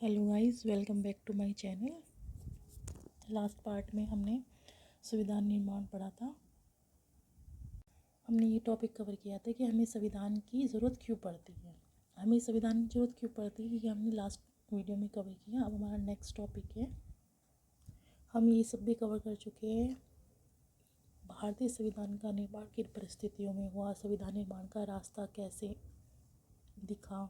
Hello guys, welcome back to my channel. Last part में हमने संविधान निर्माण पढ़ा था। हमने ये टॉपिक कवर किया था कि हमें संविधान की ज़रूरत क्यों पड़ती है। हमें संविधान की ज़रूरत क्यों पड़ती है ये हमने लास्ट वीडियो में कवर किया। अब हमारा नेक्स्ट टॉपिक है, हम ये सब भी कवर कर चुके हैं। भारतीय संविधान का निर्माण किन परिस्थितियों में हुआ, संविधान निर्माण का रास्ता कैसे दिखा।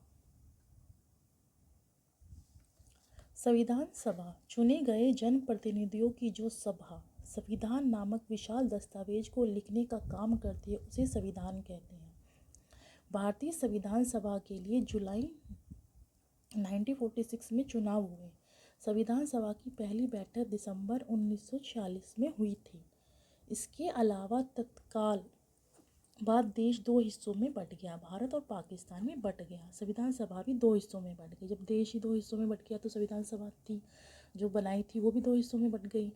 संविधान सभा चुने गए जनप्रतिनिधियों की जो सभा संविधान नामक विशाल दस्तावेज को लिखने का काम करती है, उसे संविधान कहते हैं। भारतीय संविधान सभा के लिए जुलाई 1946 में चुनाव हुए। संविधान सभा की पहली बैठक दिसंबर 1946 में हुई थी। इसके अलावा तत्काल बाद देश दो हिस्सों में बंट गया, भारत और पाकिस्तान में बंट गया। संविधान सभा भी दो हिस्सों में बंट गई। जब देश ही दो हिस्सों में बंट गया तो संविधान सभा थी जो बनाई थी वो भी दो हिस्सों में बंट गई।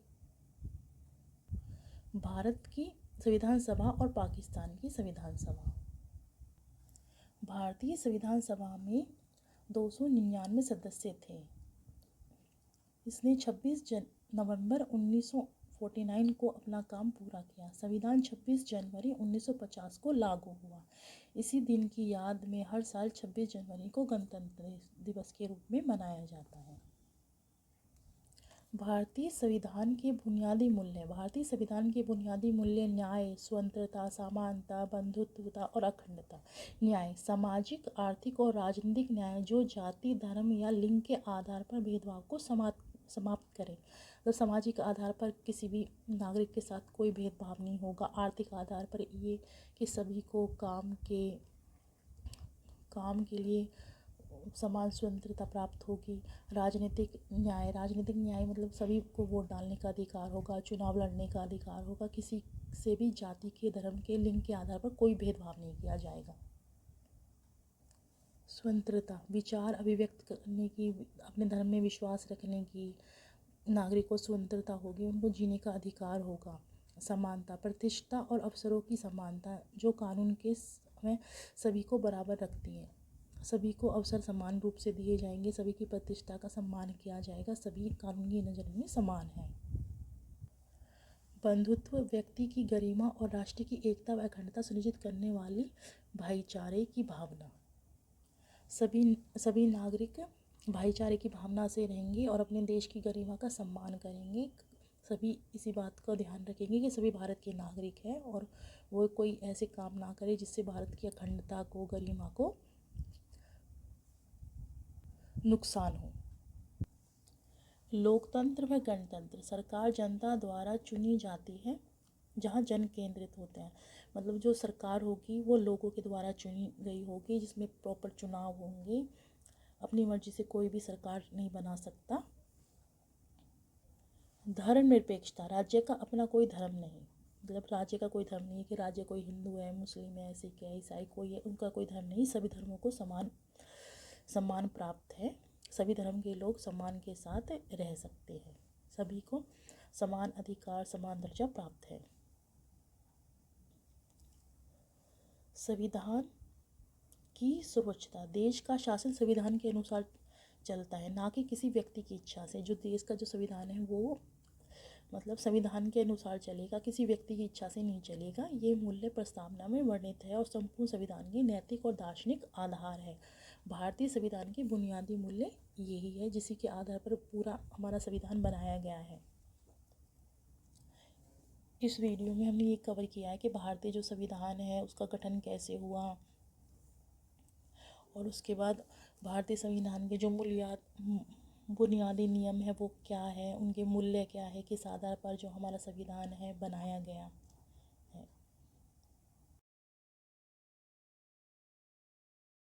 भारत की संविधान सभा और पाकिस्तान की संविधान सभा। भारतीय संविधान सभा में 299 सदस्य थे। इसने 26 नवंबर 1949 को अपना काम पूरा किया। संविधान 26 जनवरी 1950 को लागू हुआ। इसी दिन की याद में हर साल 26 जनवरी को गणतंत्र दिवस के रूप में मनाया जाता है। भारतीय संविधान के बुनियादी मूल्य। भारतीय संविधान के बुनियादी मूल्य न्याय, स्वतंत्रता, समानता, बंधुत्वता और अखंडता। न्याय सामाजिक, आर्थिक और राजनीतिक न्याय जो जाति, धर्म या लिंग के आधार पर भेदभाव को समाप्त करें। तो सामाजिक आधार पर किसी भी नागरिक के साथ कोई भेदभाव नहीं होगा। आर्थिक आधार पर ये कि सभी को काम के लिए समान स्वतंत्रता प्राप्त होगी। राजनीतिक न्याय मतलब सभी को वोट डालने का अधिकार होगा, चुनाव लड़ने का अधिकार होगा। किसी से भी जाति के, धर्म के, लिंग के आधार पर कोई भेदभाव नहीं किया जाएगा। स्वतंत्रता विचार अभिव्यक्त करने की, अपने धर्म में विश्वास रखने की नागरिक को स्वतंत्रता होगी, उनको जीने का अधिकार होगा। समानता प्रतिष्ठा और अवसरों की समानता जो कानून के में सभी को बराबर रखती है। सभी को अवसर समान रूप से दिए जाएंगे, सभी की प्रतिष्ठा का सम्मान किया जाएगा, सभी कानून की नज़र में समान हैं। बंधुत्व व्यक्ति की गरिमा और राष्ट्र की एकता व अखंडता सुनिश्चित करने वाली भाईचारे की भावना। सभी नागरिक भाईचारे की भावना से रहेंगे और अपने देश की गरिमा का सम्मान करेंगे। सभी इसी बात का ध्यान रखेंगे कि सभी भारत के नागरिक हैं और वो कोई ऐसे काम ना करे जिससे भारत की अखंडता को, गरिमा को नुकसान हो। लोकतंत्र व गणतंत्र। सरकार जनता द्वारा चुनी जाती है जहाँ जन केंद्रित होते हैं। मतलब जो सरकार होगी वो लोगों के द्वारा चुनी गई होगी, जिसमें प्रॉपर चुनाव होंगे। अपनी मर्जी से कोई भी सरकार नहीं बना सकता। धर्मनिरपेक्षता। राज्य का अपना कोई धर्म नहीं, मतलब राज्य का कोई धर्म नहीं है कि राज्य कोई हिंदू है, मुस्लिम है, सिख है, ईसाई कोई है, उनका कोई धर्म नहीं। सभी धर्मों को सम्मान प्राप्त है। सभी धर्म के लोग सम्मान के साथ रह सकते हैं। सभी को समान अधिकार, समान दर्जा प्राप्त है। संविधान की सर्वोच्चता। देश का शासन संविधान के अनुसार चलता है, ना कि किसी व्यक्ति की इच्छा से। जो देश का जो संविधान है वो मतलब संविधान के अनुसार चलेगा, किसी व्यक्ति की इच्छा से नहीं चलेगा। ये मूल्य प्रस्तावना में वर्णित है और संपूर्ण संविधान के नैतिक और दार्शनिक आधार है। भारतीय संविधान के बुनियादी मूल्य यही है जिसी के आधार पर पूरा हमारा संविधान बनाया गया है। इस वीडियो में हमने ये कवर किया है कि भारतीय जो संविधान है उसका गठन कैसे हुआ और उसके बाद भारतीय संविधान के जो बुनियादी नियम है वो क्या है, उनके मूल्य क्या है, किस आधार पर जो हमारा संविधान है बनाया गया।